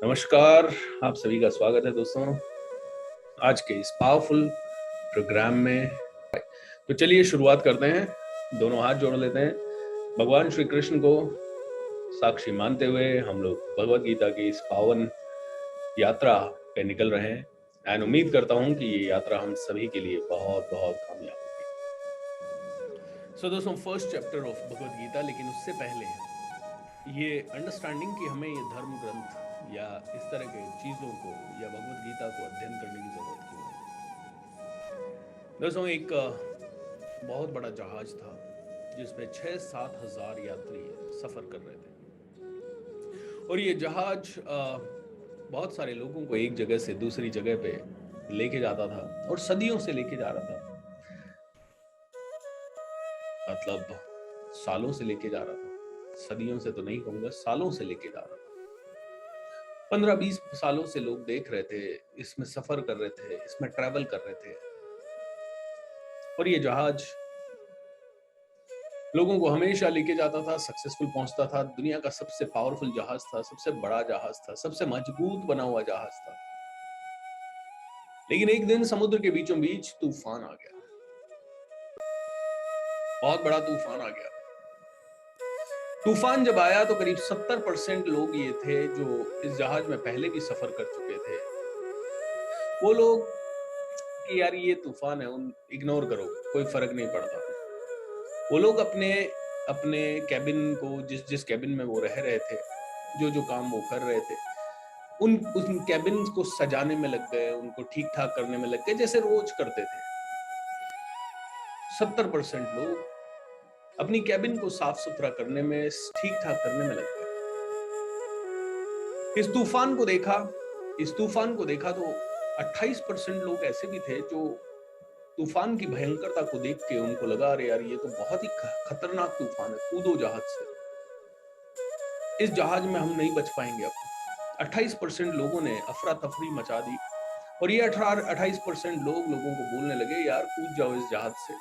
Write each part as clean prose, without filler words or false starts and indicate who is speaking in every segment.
Speaker 1: नमस्कार। आप सभी का स्वागत है दोस्तों आज के इस पावरफुल प्रोग्राम में। तो चलिए शुरुआत करते हैं। दोनों हाथ जोड़ लेते हैं। भगवान श्री कृष्ण को साक्षी मानते हुए हम लोग भगवत गीता की इस पावन यात्रा पे निकल रहे हैं एंड उम्मीद करता हूं कि ये यात्रा हम सभी के लिए बहुत बहुत कामयाब होगी। सो दोस्तों, first chapter of Bhagavad Gita, लेकिन उससे पहले ये अंडरस्टैंडिंग कि हमें ये धर्म ग्रंथ या इस तरह के चीज़ों को या भगवत गीता को अध्ययन करने की ज़रूरत क्यों है। दोस्तों, एक बहुत बड़ा जहाज था जिसमें 6-7 हज़ार यात्री सफ़र कर रहे थे और ये जहाज बहुत सारे लोगों को एक जगह से दूसरी जगह पे लेके जाता था और सदियों से लेके जा रहा था। मतलब सालों से लेके जा रहा था। सदियों से तो नहीं कहूंगा, सालों से लेके जा रहा था। 15-20 सालों से लोग देख रहे थे, इसमें सफर कर रहे थे, इसमें ट्रैवल कर रहे थे और ये जहाज लोगों को हमेशा लेके जाता था, सक्सेसफुल पहुंचता था। दुनिया का सबसे पावरफुल जहाज था, सबसे बड़ा जहाज था, सबसे मजबूत बना हुआ जहाज था। लेकिन एक दिन समुद्र के बीचों बीच तूफान आ गया। बहुत बड़ा तूफान आ गया। तूफान जब आया तो करीब 70% लोग ये थे जो इस जहाज में पहले भी सफर कर चुके थे। वो लोग कि यार ये तूफान है, उन इग्नोर करो, कोई फर्क नहीं पड़ता। वो लोग अपने अपने कैबिन को, जिस जिस कैबिन में वो रह रहे थे, जो जो काम वो कर रहे थे, उन कैबिन को सजाने में लग गए, उनको ठीक ठाक करने में लग गए, जैसे रोज करते थे। 70% लोग अपनी कैबिन को साफ सुथरा करने में, ठीक ठाक करने में लग गए। इस तूफान को देखा तो 28% लोग ऐसे भी थे जो तूफान की भयंकरता को देख के उनको लगा, अरे यार ये तो बहुत ही खतरनाक तूफान है, कूदो जहाज से, इस जहाज में हम नहीं बच पाएंगे। अब 28% लोगों ने अफरा तफरी मचा दी और ये 28% लोगों को बोलने लगे, यार कूद जाओ इस जहाज से।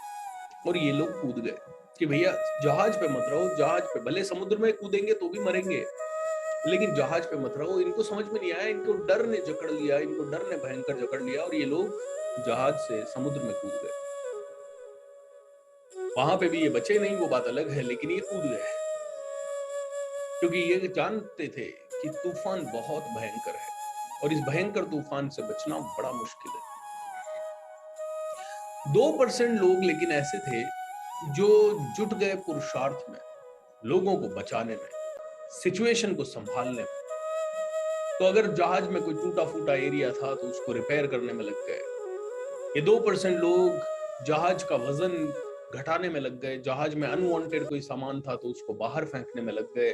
Speaker 1: और ये लोग कूद गए कि भैया जहाज पे मत रहो, जहाज पे भले समुद्र में कूदेंगे तो भी मरेंगे, लेकिन जहाज पे मत रहो। इनको समझ में नहीं आया, इनको डर ने जकड़ लिया, इनको डर ने भयंकर जकड़ लिया और ये लोग जहाज से समुद्र में कूद गए। वहां पे भी ये बचे नहीं, वो बात अलग है, लेकिन ये कूद गए क्योंकि ये जानते थे कि तूफान बहुत भयंकर है और इस भयंकर तूफान से बचना बड़ा मुश्किल है। 2% लोग लेकिन ऐसे थे जो जुट गए पुरुषार्थ में, लोगों को बचाने में, सिचुएशन को संभालने में। तो अगर जहाज में कोई टूटा फूटा एरिया था तो उसको रिपेयर करने में लग गए। ये 2% लोग जहाज का वजन घटाने में लग गए। जहाज में अनवांटेड कोई सामान था तो उसको बाहर फेंकने में लग गए।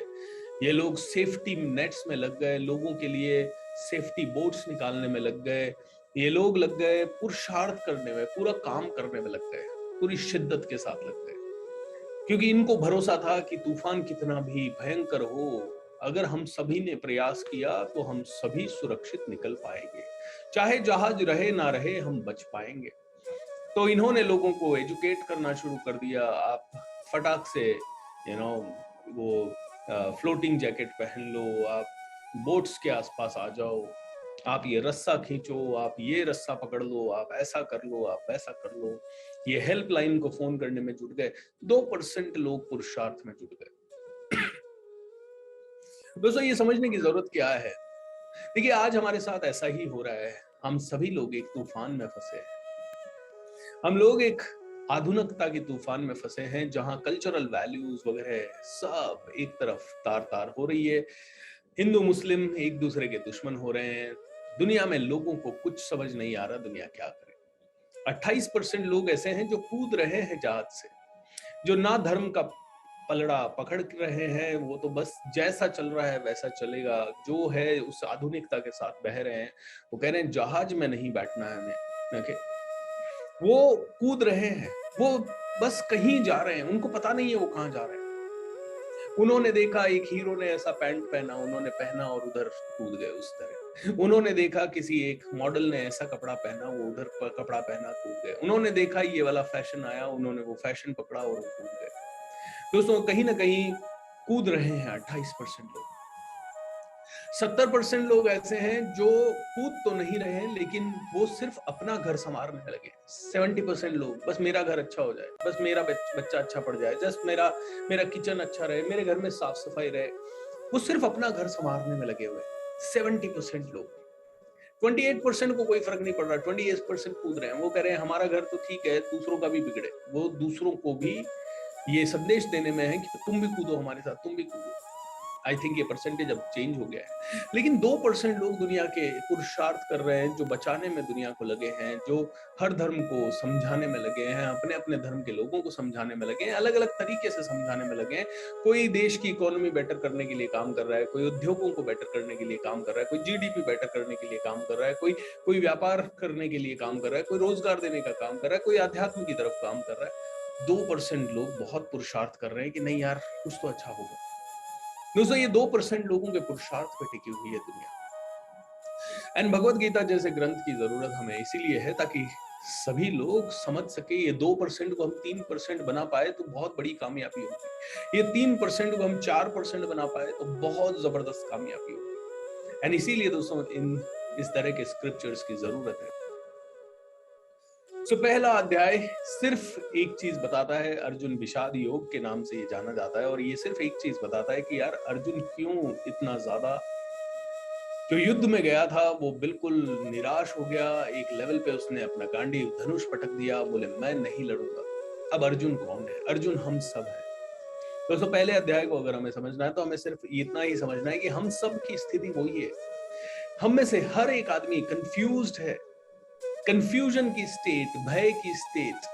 Speaker 1: ये लोग सेफ्टी नेट्स में लग गए, लोगों के लिए सेफ्टी बोट्स निकालने में लग गए। ये लोग लग गए पुरुषार्थ करने में, पूरा काम करने में लग गए, पूरी शिद्दत के साथ लग गए, क्योंकि इनको भरोसा था कि तूफान कितना भी भयंकर हो, अगर हम सभी ने प्रयास किया तो हम सभी सुरक्षित निकल पाएंगे, चाहे जहाज रहे ना रहे हम बच पाएंगे। तो इन्होंने लोगों को एजुकेट करना शुरू कर दिया। आप फटाक से वो फ्लोटिंग जैकेट पहन लो, आप बोट्स के आसपास आ जाओ, आप ये रस्सा खींचो, आप ये रस्सा पकड़ लो, आप ऐसा कर लो, आप वैसा कर लो। ये हेल्पलाइन को फोन करने में जुट गए। 2% लोग पुरुषार्थ में जुट गए। दोस्तों, ये समझने की जरूरत क्या है। देखिए, आज हमारे साथ ऐसा ही हो रहा है। हम सभी लोग एक तूफान में फंसे हैं। हम लोग एक आधुनिकता के तूफान में फंसे हैं जहां कल्चरल वैल्यूज वगैरह सब एक तरफ तार तार हो रही है। हिंदू मुस्लिम एक दूसरे के दुश्मन हो रहे हैं। दुनिया में लोगों को कुछ समझ नहीं आ रहा, दुनिया क्या करे। 28% लोग ऐसे हैं जो कूद रहे हैं जहाज से, जो ना धर्म का पलड़ा पकड़ रहे हैं, वो तो बस जैसा चल रहा है वैसा चलेगा, जो है उस आधुनिकता के साथ बह रहे हैं। वो कह रहे हैं जहाज में नहीं बैठना है हमें। वो कूद रहे हैं, वो बस कहीं जा रहे हैं, उनको पता नहीं है वो कहां जा रहे हैं। उन्होंने देखा एक हीरो ने ऐसा पैंट पहना, उन्होंने पहना और उधर कूद गए उस तरह। उन्होंने देखा किसी एक मॉडल ने ऐसा कपड़ा पहना, वो उधर कपड़ा पहना, कूद गए। उन्होंने देखा ये वाला फैशन आया, उन्होंने वो फैशन पकड़ा और वो कूद गए। दोस्तों, कहीं ना कहीं कूद रहे हैं 28% लोग। 70% लोग ऐसे हैं जो कूद तो नहीं रहे हैं, लेकिन वो सिर्फ अपना घर संवारने में लगे। 70% लोग बस मेरा घर अच्छा हो जाए, बस मेरा बच्चा अच्छा पड़ जाए, जस्ट मेरा मेरा किचन अच्छा रहे, मेरे घर में साफ सफाई रहे, वो सिर्फ अपना घर संवारने में लगे हुए हैं 70% लोग। 28% को कोई फर्क नहीं पड़ रहा, 28% कूद रहे हैं, वो कह रहे हैं हमारा घर तो ठीक है, दूसरों का भी बिगड़े। वो दूसरों को भी ये संदेश देने में है कि तुम भी कूदो हमारे साथ, तुम भी कूदो। आई थिंक ये परसेंटेज अब चेंज हो गया है, लेकिन 2% लोग दुनिया के पुरुषार्थ कर रहे हैं, जो बचाने में दुनिया को लगे हैं, जो हर धर्म को समझाने में लगे हैं, अपने अपने धर्म के लोगों को समझाने में लगे हैं, अलग अलग तरीके से समझाने में लगे हैं। कोई देश की इकोनॉमी बेटर करने के लिए काम कर रहा है, कोई उद्योगों को बेटर करने के लिए काम कर रहा है, कोई जीडीपी बेटर करने के लिए काम कर रहा है, कोई कोई व्यापार करने के लिए काम कर रहा है, कोई रोजगार देने का काम कर रहा है, कोई अध्यात्म की तरफ काम कर रहा है। 2% लोग बहुत पुरुषार्थ कर रहे हैं कि नहीं यार कुछ तो अच्छा होगा। दोस्तों ये 2% लोगों के पुरुषार्थ पे टिकी हुई है दुनिया। एंड भगवत गीता जैसे ग्रंथ की जरूरत हमें इसीलिए है ताकि सभी लोग समझ सके। ये 2% को हम 3% बना पाए तो बहुत बड़ी कामयाबी होगी, ये 3% को हम 4% बना पाए तो बहुत जबरदस्त कामयाबी होगी। एंड इसीलिए दोस्तों इस तरह के स्क्रिप्चर्स की जरूरत है। तो पहला अध्याय सिर्फ एक चीज बताता है, अर्जुन विषाद योग के नाम से ये जाना जाता है, और ये सिर्फ एक चीज बताता है कि यार अर्जुन क्यों इतना ज्यादा जो युद्ध में गया था वो बिल्कुल निराश हो गया। एक लेवल पे उसने अपना गांडीव धनुष पटक दिया, बोले मैं नहीं लड़ूंगा। अब अर्जुन कौन है? अर्जुन हम सब है। दोस्तों पहले अध्याय को अगर हमें समझना है तो हमें सिर्फ इतना ही समझना है कि हम सब की स्थिति वही है। हम में से हर एक आदमी कंफ्यूज्ड है, कंफ्यूजन की स्टेट, भय की स्टेट।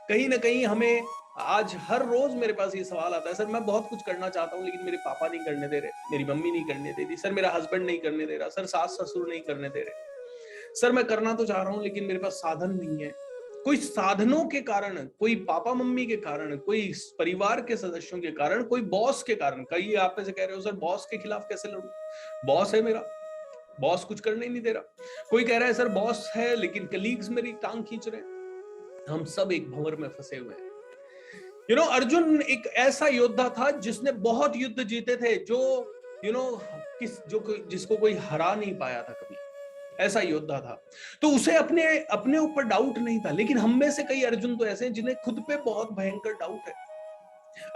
Speaker 1: कहीं ना कहीं हमें आज हर रोज मेरे पास ये सवाल आता है, सर मैं बहुत कुछ करना चाहता हूँ लेकिन मेरे पापा नहीं करने दे रहे, मेरी मम्मी नहीं करने दे रही, सर मेरा हस्बैंड नहीं करने दे रहा, सर सास ससुर नहीं करने दे रहे, सर मैं करना तो चाह रहा हूँ लेकिन मेरे पास साधन नहीं है। कोई साधनों के कारण, कोई पापा मम्मी के कारण, कोई परिवार के सदस्यों के कारण, कोई बॉस के कारण। कई आप में से कह रहे हो सर बॉस के खिलाफ कैसे लड़ूं, बॉस है मेरा, बॉस कुछ करने ही नहीं दे रहा। कोई कह रहा है सर बॉस है लेकिन कलीग्स मेरी टांग खींच रहे हैं। हम सब एक भंवर में फंसे हुए हैं। अर्जुन एक ऐसा योद्धा था जिसने बहुत युद्ध जीते थे, जो जिसको कोई हरा नहीं पाया था कभी। ऐसा योद्धा था, तो उसे अपने अपने ऊपर डाउट नहीं था। लेकिन हम में से कई अर्जुन तो ऐसे हैं जिन्हें खुद पे बहुत भयंकर डाउट है।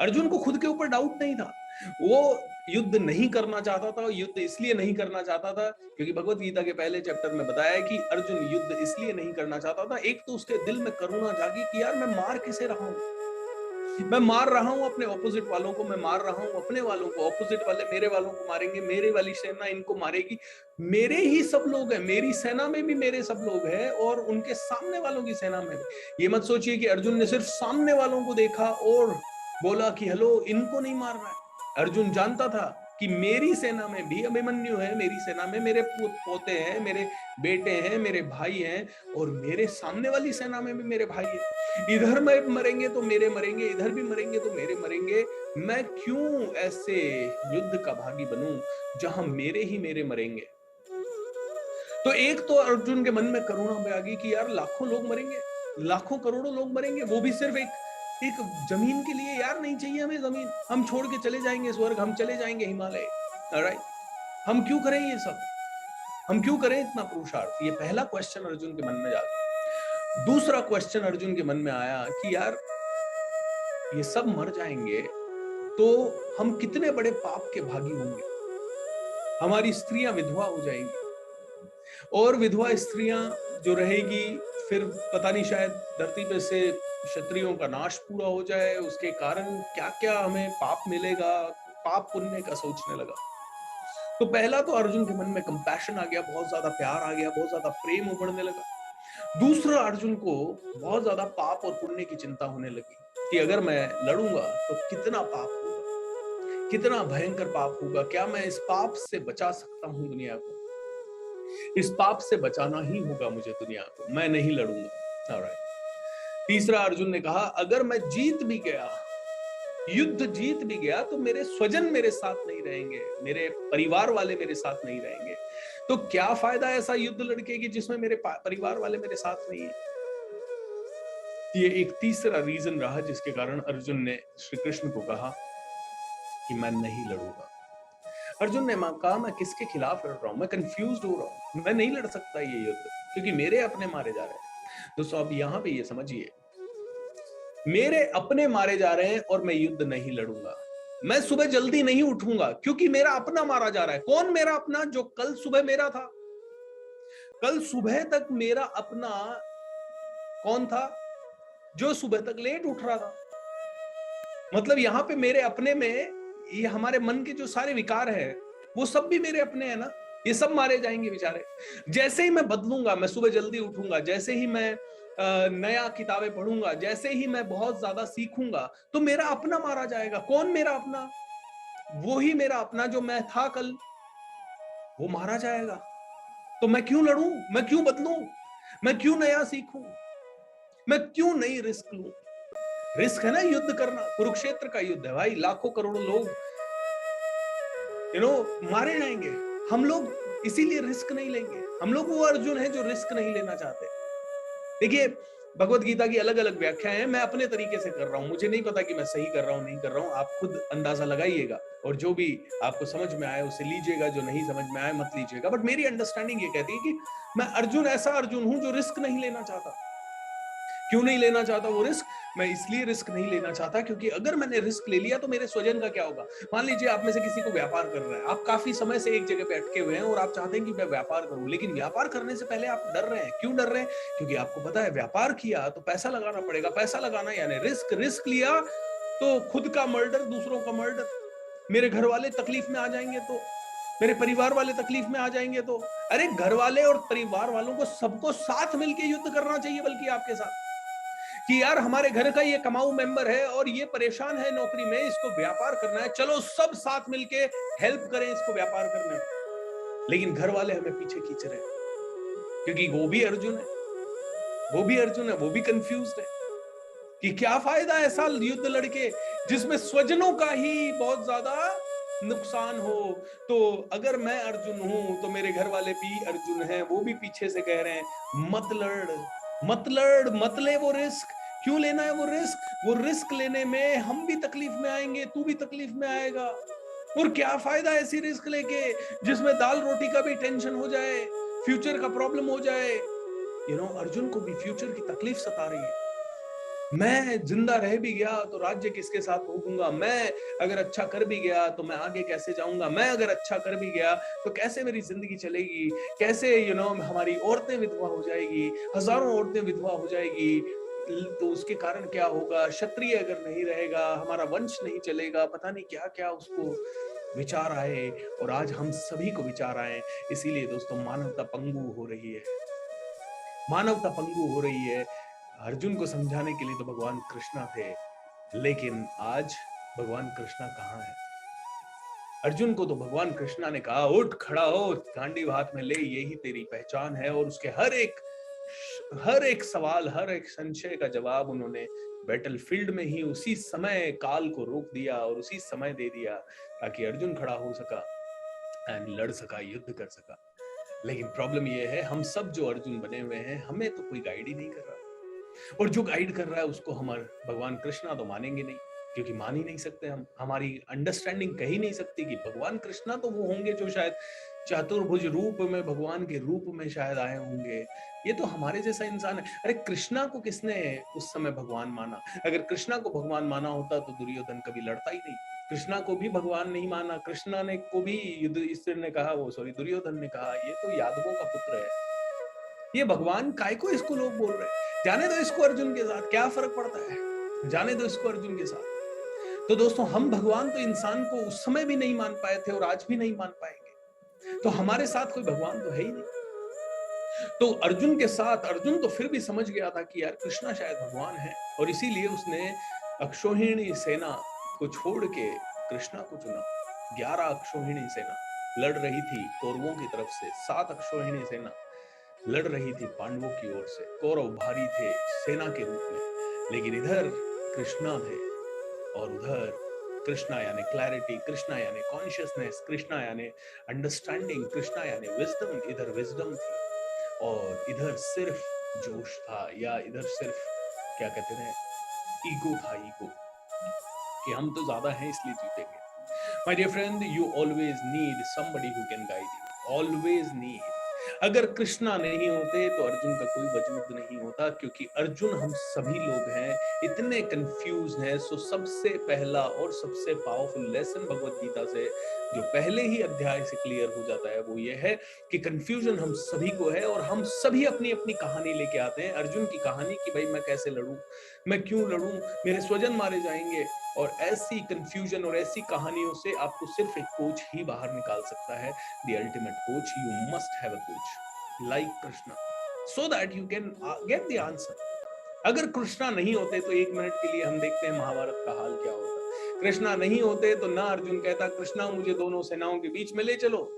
Speaker 1: अर्जुन को खुद के ऊपर डाउट नहीं था। वो युद्ध नहीं करना चाहता था। युद्ध इसलिए नहीं करना चाहता था क्योंकि भगवत गीता के पहले चैप्टर में बताया है कि अर्जुन युद्ध इसलिए नहीं करना चाहता था। एक तो उसके दिल में करुणा जागी कि यार मैं मार किसे रहा हूं, मैं मार रहा हूं अपने ऑपोजिट वालों को, मैं मार रहा हूं अपने वालों को, ऑपोजिट वाले मेरे वालों को मारेंगे, मेरे वाली सेना इनको मारेगी। मेरे ही सब लोग हैं, मेरी सेना में भी मेरे सब लोग हैं और उनके सामने वालों की सेना में भी। ये मत सोचिए कि अर्जुन ने सिर्फ सामने वालों को देखा और बोला कि हेलो इनको नहीं मारना है। अर्जुन जानता था कि मेरी सेना में भी अभिमन्यु है, मेरी सेना में मेरे पोते हैं, मेरे बेटे हैं, मेरे भाई हैं, और मेरे सामने वाली सेना में भी मेरे भाई हैं। इधर में मरेंगे तो मेरे मरेंगे, इधर भी मरेंगे तो मेरे मरेंगे। मैं क्यों ऐसे युद्ध का भागी बनूं जहां मेरे ही मेरे मरेंगे। तो एक तो अर्जुन के मन में करुणा जागी कि यार लाखों लोग मरेंगे, लाखों करोड़ों लोग मरेंगे, वो भी सिर्फ एक जमीन के लिए। यार नहीं चाहिए हमें जमीन, हम छोड़ के चले जाएंगे स्वर्ग, हम चले जाएंगे हिमालय। ऑलराइट, हम क्यों करें ये सब, हम क्यों करें इतना पुरुषार्थ। ये पहला क्वेश्चन अर्जुन के मन में जागा। दूसरा क्वेश्चन अर्जुन के मन में आया कि यार ये सब मर जाएंगे तो हम कितने बड़े पाप के भागी होंगे। हमारी स्त्रियां विधवा हो जाएंगी, और विधवा स्त्रियां जो रहेगी फिर पता नहीं शायद धरती पे से क्षत्रियों का नाश पूरा हो जाए, उसके कारण क्या क्या हमें पाप मिलेगा। पाप पुण्य का सोचने लगा। तो पहला तो अर्जुन के मन में कंपैशन आ गया, बहुत ज्यादा प्यार आ गया, बहुत ज्यादा प्रेम उमड़ने लगा। दूसरा अर्जुन को बहुत ज्यादा पाप और पुण्य की चिंता होने लगी कि अगर मैं लड़ूंगा तो कितना पाप होगा, कितना भयंकर पाप होगा, क्या मैं इस पाप से बचा सकता हूं दुनिया को। इस पाप से बचाना ही होगा मुझे दुनिया को, मैं नहीं लड़ूंगा। ऑलराइट। तीसरा अर्जुन ने कहा अगर मैं जीत भी गया, युद्ध जीत भी गया, तो मेरे स्वजन मेरे साथ नहीं रहेंगे, मेरे परिवार वाले मेरे साथ नहीं रहेंगे। तो क्या फायदा ऐसा युद्ध लड़के की जिसमें मेरे परिवार वाले मेरे साथ नहीं है। ये एक तीसरा रीजन रहा जिसके कारण अर्जुन ने श्री कृष्ण को कहा कि मैं नहीं लड़ूंगा। अर्जुन ने कहा मैं किसके खिलाफ लड़ रहा हूं, मैं कंफ्यूज हो रहा हूं, मैं नहीं लड़ सकता ये युद्ध क्योंकि मेरे अपने मारे जा रहे हैं। दोस्तों अब यहां पे ये समझिए, मेरे अपने मारे जा रहे हैं और मैं युद्ध नहीं लड़ूंगा। मैं सुबह जल्दी नहीं उठूंगा क्योंकि मेरा अपना मारा जा रहा है। कौन मेरा अपना? जो कल सुबह मेरा था। कल सुबह तक मेरा अपना कौन था? जो सुबह तक लेट उठ रहा था। मतलब यहां पे मेरे अपने में ये हमारे मन के जो सारे विकार हैं वो सब भी मेरे अपने हैं ना, ये सब मारे जाएंगे बेचारे। जैसे ही मैं बदलूंगा, मैं सुबह जल्दी उठूंगा, जैसे ही मैं नया किताबें पढ़ूंगा, जैसे ही मैं बहुत ज्यादा सीखूंगा, तो मेरा अपना मारा जाएगा। कौन मेरा अपना? वो ही मेरा अपना जो मैं था कल, वो मारा जाएगा। तो मैं क्यों लड़ूं? मैं क्यों बदलूं? मैं क्यों नया सीखूं? मैं क्यों नई रिस्क लूं? रिस्क है ना युद्ध करना। कुरुक्षेत्र का युद्ध है भाई, लाखों करोड़ों लोग मारे जाएंगे। हम लोग इसीलिए रिस्क नहीं लेंगे। हम लोग वो अर्जुन है जो रिस्क नहीं लेना चाहते। देखिए, भगवत गीता की अलग अलग व्याख्याएं हैं, मैं अपने तरीके से कर रहा हूं। मुझे नहीं पता कि मैं सही कर रहा हूं नहीं कर रहा हूं, आप खुद अंदाजा लगाइएगा और जो भी आपको समझ में आए उसे लीजिएगा, जो नहीं समझ में आए मत लीजिएगा। बट मेरी अंडरस्टैंडिंग ये कहती है कि मैं अर्जुन, ऐसा अर्जुन हूं जो रिस्क नहीं लेना चाहता। क्यों नहीं लेना चाहता वो रिस्क? मैं इसलिए रिस्क नहीं लेना चाहता क्योंकि अगर मैंने रिस्क ले लिया तो मेरे स्वजन का क्या होगा। मान लीजिए आप में से किसी को व्यापार कर रहा है, आप काफी समय से एक जगह पे अटके हुए हैं और आप चाहते हैं कि मैं व्यापार करूं, लेकिन व्यापार करने से पहले आप डर रहे हैं। क्यों डर रहे हैं? क्योंकि आपको पता है व्यापार किया तो पैसा लगाना पड़ेगा। पैसा लगाना यानी रिस्क, रिस्क लिया तो खुद का मर्डर, दूसरों का मर्डर, मेरे घर वाले तकलीफ में आ जाएंगे तो, मेरे परिवार वाले तकलीफ में आ जाएंगे तो। अरे घर वाले और परिवार वालों को सबको साथ मिलकर युद्ध करना चाहिए, बल्कि आपके साथ, कि यार हमारे घर का ये कमाऊ मेंबर है और ये परेशान है नौकरी में, इसको व्यापार करना है, चलो सब साथ मिलके हेल्प करें इसको व्यापार करने में। लेकिन घर वाले हमें पीछे खींच रहे हैं क्योंकि वो भी अर्जुन है, वो भी अर्जुन है, वो भी कंफ्यूज है कि क्या फायदा ऐसा युद्ध लड़के जिसमें स्वजनों का ही बहुत ज्यादा नुकसान हो। तो अगर मैं अर्जुन हूं तो मेरे घर वाले भी अर्जुन हैं, वो भी पीछे से कह रहे हैं मत लड़, मत लड़, मत ले वो रिस्क। क्यों लेना है वो रिस्क? वो रिस्क लेने में हम भी तकलीफ में आएंगे, तू भी तकलीफ में आएगा। और क्या फायदा ऐसी रिस्क लेके जिसमें दाल रोटी का भी टेंशन हो जाए, फ्यूचर का प्रॉब्लम हो जाए। अर्जुन को भी फ्यूचर की तकलीफ सता रही है। मैं जिंदा रह भी गया तो राज्य किसके साथ भोगूंगा? मैं अगर अच्छा कर भी गया तो मैं आगे कैसे जाऊंगा? मैं अगर अच्छा कर भी गया तो कैसे मेरी जिंदगी चलेगी? कैसे हमारी औरतें विधवा हो जाएगी, हजारों औरतें विधवा हो जाएगी, तो उसके कारण क्या होगा? क्षत्रिय अगर नहीं रहेगा, हमारा वंश नहीं चलेगा। पता नहीं क्या क्या उसको विचार आए और आज हम सभी को विचार आए। इसीलिए दोस्तों मानवता पंगु हो रही है, मानवता पंगु हो रही है। अर्जुन को समझाने के लिए तो भगवान कृष्णा थे, लेकिन आज भगवान कृष्णा कहाँ है? अर्जुन को तो भगवान कृष्णा ने कहा उठ खड़ा हो, गांडीव हाथ में ले, यही तेरी पहचान है। और उसके हर एक सवाल, हर एक संशय का जवाब उन्होंने बैटलफील्ड में ही उसी समय काल को रोक दिया और उसी समय दे दिया ताकि अर्जुन खड़ा हो सका एंड लड़ सका, युद्ध कर सका। लेकिन प्रॉब्लम यह है, हम सब जो अर्जुन बने हुए हैं, हमें तो कोई गाइड ही नहीं कर रहा। और जो गाइड कर रहा है उसको हमारे भगवान कृष्णा तो मानेंगे नहीं, क्योंकि मान ही नहीं सकते हम। हमारी अंडरस्टैंडिंग कह ही नहीं सकती कि भगवान कृष्णा तो वो होंगे जो शायद चतुर्भुज रूप में, भगवान के रूप में शायद आए होंगे। ये तो हमारे जैसा इंसान है। अरे कृष्णा को किसने उस समय भगवान माना? अगर कृष्णा को भगवान माना होता तो दुर्योधन कभी लड़ता ही नहीं। कृष्णा को भी भगवान नहीं माना, कृष्णा ने को भी युधिष्ठिर ने कहा, वो सॉरी दुर्योधन ने कहा ये तो यादवों का पुत्र है, ये भगवान काय को इसको लोग बोल रहे हैं। जाने दो इसको अर्जुन के साथ, क्या फर्क पड़ता है, जाने दो इसको अर्जुन के साथ। तो दोस्तों हम भगवान तो इंसान को उस समय भी नहीं मान पाए थे और आज भी नहीं मान पाएंगे, तो हमारे साथ कोई भगवान तो है ही नहीं। तो अर्जुन के साथ, अर्जुन तो फिर भी समझ गया था कि यार कृष्णा शायद भगवान है, और इसीलिए उसने अक्षौहिणी सेना को छोड़ के कृष्णा को चुना। 11 अक्षौहिणी सेना लड़ रही थी कौरवों की तरफ से, 7 अक्षौहिणी सेना लड़ रही थी पांडवों की ओर से। कौरव भारी थे सेना के रूप में, लेकिन इधर कृष्णा थे और उधर कृष्णा यानी क्लैरिटी, कृष्णा यानी कॉन्शियसनेस, कृष्णा यानी अंडरस्टैंडिंग, कृष्णा यानी विजडम। इधर विजडम थी और इधर सिर्फ जोश था, या इधर सिर्फ क्या कहते हैं ईगो था, ईगो कि हम तो ज्यादा हैं इसलिए जीतेंगे। My dear friend, you always need somebody who can guide you. Always need. अगर कृष्णा नहीं होते तो अर्जुन का कोई वजूद नहीं होता, क्योंकि अर्जुन हम सभी लोग हैं, इतने कंफ्यूज हैं। सो सबसे पहला और सबसे पावरफुल लेसन भगवत गीता से जो पहले ही अध्याय से क्लियर हो जाता है वो ये है कि कंफ्यूजन हम सभी को है, और हम सभी अपनी अपनी कहानी लेके आते हैं। अर्जुन की कहानी कि भाई मैं कैसे लड़ूं, मैं क्यों लड़ूं, मेरे स्वजन मारे जाएंगे। और ऐसी कंफ्यूजन और ऐसी कहानियों से आपको सिर्फ एक कोच ही बाहर निकाल सकता है, the ultimate coach. You must have a coach like Krishna, so that you can get the answer. अगर कृष्णा नहीं होते तो एक मिनट के लिए हम देखते हैं महाभारत का हाल क्या होता। कृष्णा नहीं होते तो ना अर्जुन कहता कृष्णा मुझे दोनों सेनाओं के बीच में ले चलो,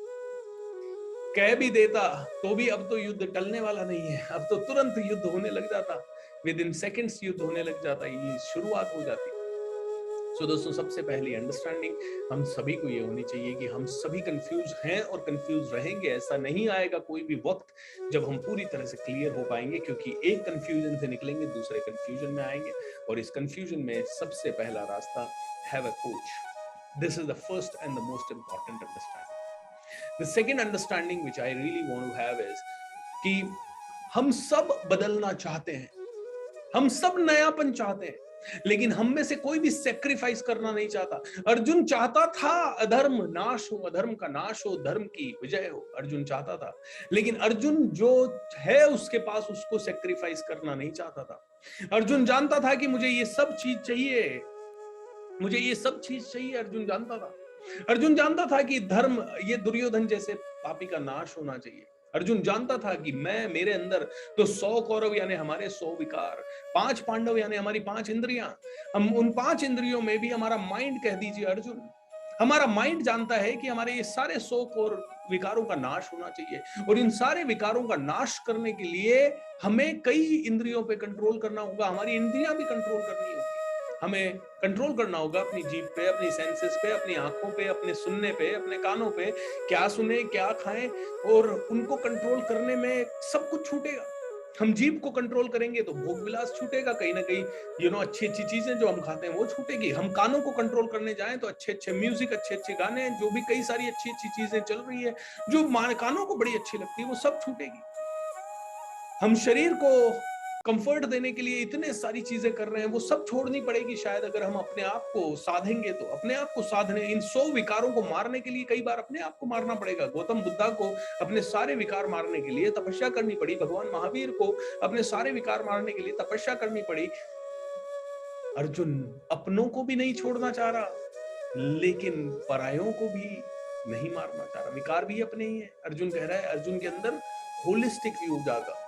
Speaker 1: कह भी देता तो भी अब तो युद्ध टलने वाला नहीं है, अब तो तुरंत युद्ध होने लग जाता, विद इन सेकेंड्स युद्ध होने लग जाता, ये शुरुआत हो जाती। सो दोस्तों, सबसे पहली अंडरस्टैंडिंग हम सभी को ये होनी चाहिए कि हम सभी कंफ्यूज हैं और कंफ्यूज रहेंगे। ऐसा नहीं आएगा कोई भी वक्त जब हम पूरी तरह से क्लियर हो पाएंगे, क्योंकि एक कंफ्यूजन से निकलेंगे दूसरे कंफ्यूजन में आएंगे, और इस कंफ्यूजन में सबसे पहला रास्ता, have a coach. This is the first and the most important understanding. The second understanding which I really want to have is कि हम सब बदलना चाहते हैं, हम सब नयापन चाहते हैं, लेकिन हम में से कोई भी सेक्रीफाइस करना नहीं चाहता। अर्जुन चाहता था अधर्म नाश हो, अधर्म का नाश हो, धर्म की विजय हो, अर्जुन चाहता था। लेकिन अर्जुन जो है उसके पास उसको सेक्रीफाइस करना नहीं चाहता था। अर्जुन जानता था कि मुझे ये सब चीज चाहिए, मुझे ये सब चीज चाहिए, अर्जुन जानता था। अर्जुन जानता था कि धर्म, ये दुर्योधन जैसे पापी का नाश होना चाहिए। अर्जुन जानता था कि मेरे अंदर तो 100 कौरव यानी हमारे 100 विकार, 5 पांडव यानी हमारी 5 इंद्रियां, हम उन 5 इंद्रियों में भी हमारा माइंड कह दीजिए अर्जुन, हमारा माइंड जानता है कि हमारे ये सारे 100 विकारों का नाश होना चाहिए। और इन सारे विकारों का नाश करने के लिए हमें कई इंद्रियों पे कंट्रोल करना होगा, हमारी इंद्रियां भी कंट्रोल करनी होगी। हमें कंट्रोल करना होगा अपनी जीभ पे, अपनी सेंसेस पे, अपनी आंखों पे, अपने सुनने पे, अपने कानों पे, क्या सुने क्या खाएं, और उनको कंट्रोल करने में सब कुछ छूटेगा। हम जीभ को कंट्रोल करेंगे तो भोग विलास छूटेगा, कहीं ना कहीं अच्छी अच्छी चीजें जो हम खाते हैं वो छूटेगी। हम कानों को कंट्रोल करने जाएं तो अच्छे अच्छे म्यूजिक, अच्छे अच्छे गाने, जो भी कई सारी अच्छी अच्छी चीजें चल रही है जो कानों को बड़ी अच्छी लगती है, वो सब छूटेगी। हम शरीर को कंफर्ट देने के लिए इतने सारी चीजें कर रहे हैं, वो सब छोड़नी पड़ेगी शायद, अगर हम अपने आप को साधेंगे तो। अपने आप को साधने, इन 100 विकारों को मारने के लिए कई बार अपने आप को मारना पड़ेगा। गौतम बुद्धा को अपने सारे विकार मारने के लिए तपस्या करनी पड़ी, भगवान महावीर को अपने सारे विकार मारने के लिए तपस्या करनी पड़ी। अर्जुन अपनों को भी नहीं छोड़ना चाह रहा, लेकिन परायों को भी नहीं मारना चाह रहा। विकार भी अपने ही है। अर्जुन कह रहा है, अर्जुन के अंदर होलिस्टिक व्यू जागा।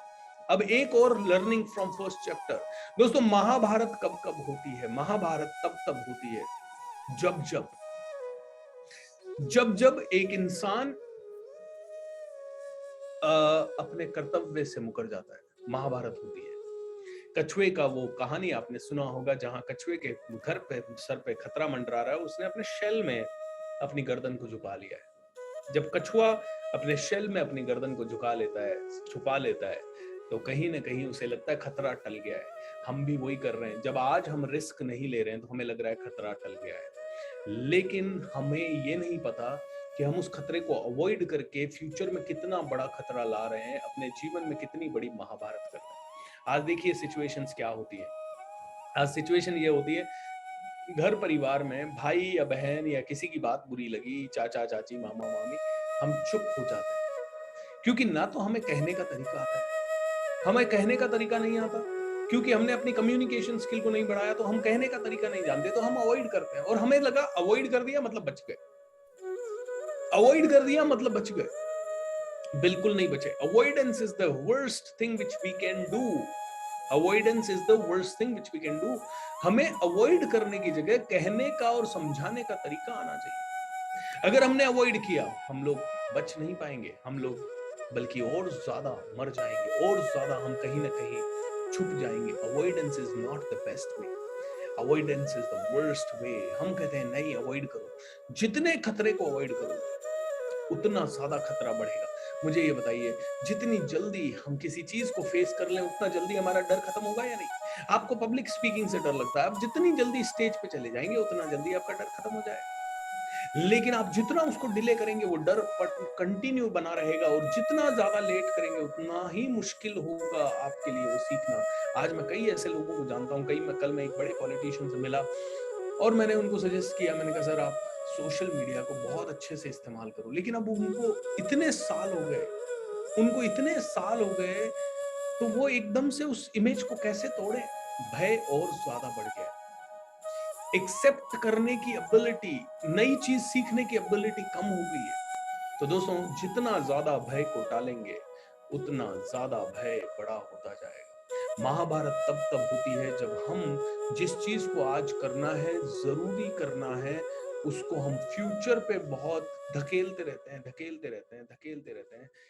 Speaker 1: अब एक और लर्निंग फ्रॉम फर्स्ट चैप्टर। दोस्तों, महाभारत कब कब होती है? महाभारत तब तब होती है जब जब एक इंसान अपने कर्तव्य से मुकर जाता है, महाभारत होती है। कछुए का वो कहानी आपने सुना होगा, जहां कछुए के घर पे सर पे खतरा मंडरा रहा है, उसने अपने शेल में अपनी गर्दन को झुका लिया है। जब कछुआ अपने शेल में अपनी गर्दन को झुका लेता है, छुपा लेता है, तो कहीं ना कहीं उसे लगता है खतरा टल गया है। हम भी वही कर रहे हैं। जब आज हम रिस्क नहीं ले रहे हैं तो हमें लग रहा है खतरा टल गया है, लेकिन हमें ये नहीं पता कि हम उस खतरे को अवॉइड करके फ्यूचर में कितना बड़ा खतरा ला रहे हैं, अपने जीवन में कितनी बड़ी महाभारत कर रहे हैं। आज देखिए सिचुएशंस क्या होती है। आज सिचुएशन ये होती है, घर परिवार में भाई या बहन या किसी की बात बुरी लगी, चाचा चाची मामा मामी, हम चुप हो जाते हैं, क्योंकि ना तो हमें कहने का तरीका आता है। हमें कहने का तरीका नहीं आता, क्योंकि हमने अपनी कम्युनिकेशन स्किल को नहीं बढ़ाया, तो हम कहने का तरीका नहीं जानते, तो हम अवॉइड करते हैं। और हमें लगा अवॉइड कर दिया मतलब बच गए, अवॉइड कर दिया मतलब बच गए। बिल्कुल नहीं बचे। Avoidance is the worst thing which we can do. Avoidance is the worst thing which we can do. हमें अवॉइड करने की जगह कहने का और समझाने का तरीका आना चाहिए। अगर हमने अवॉइड किया, हम लोग बच नहीं पाएंगे, हम लोग बल्कि और ज्यादा मर जाएंगे, और ज्यादा हम कहीं ना कहीं छुप जाएंगे। Avoidance is not the best way, avoidance is the worst way. हम कहते हैं नहीं अवॉइड करो, जितने खतरे को अवॉइड करो उतना ज्यादा खतरा बढ़ेगा। मुझे ये बताइए, जितनी जल्दी हम किसी चीज को फेस कर लें उतना जल्दी हमारा डर खत्म होगा या नहीं? आपको पब्लिक स्पीकिंग से डर लगता है, आप जितनी जल्दी स्टेज पे चले जाएंगे उतना जल्दी आपका डर खत्म हो जाएगा। लेकिन आप जितना उसको डिले करेंगे वो डर कंटिन्यू बना रहेगा, और जितना ज्यादा लेट करेंगे उतना ही मुश्किल होगा आपके लिए वो सीखना। आज मैं कई ऐसे लोगों को जानता हूँ, कल मैं एक बड़े पॉलिटिशियन से मिला और मैंने उनको सजेस्ट किया, मैंने कहा सर आप सोशल मीडिया को बहुत अच्छे से इस्तेमाल करो, लेकिन अब उनको इतने साल हो गए, तो वो एकदम से उस इमेज को कैसे तोड़े? भय और ज्यादा बढ़ गया। एक्सेप्ट करने की एबिलिटी, नई चीज सीखने की एबिलिटी कम हो गई है। तो दोस्तों, जितना ज्यादा भय को टालेंगे उतना ज्यादा भय बड़ा होता जाएगा। महाभारत तब तब होती है जब हम जिस चीज को आज करना है, जरूरी करना है, उसको हम फ्यूचर पे बहुत धकेलते रहते हैं, धकेलते रहते हैं, धकेलते रहते हैं।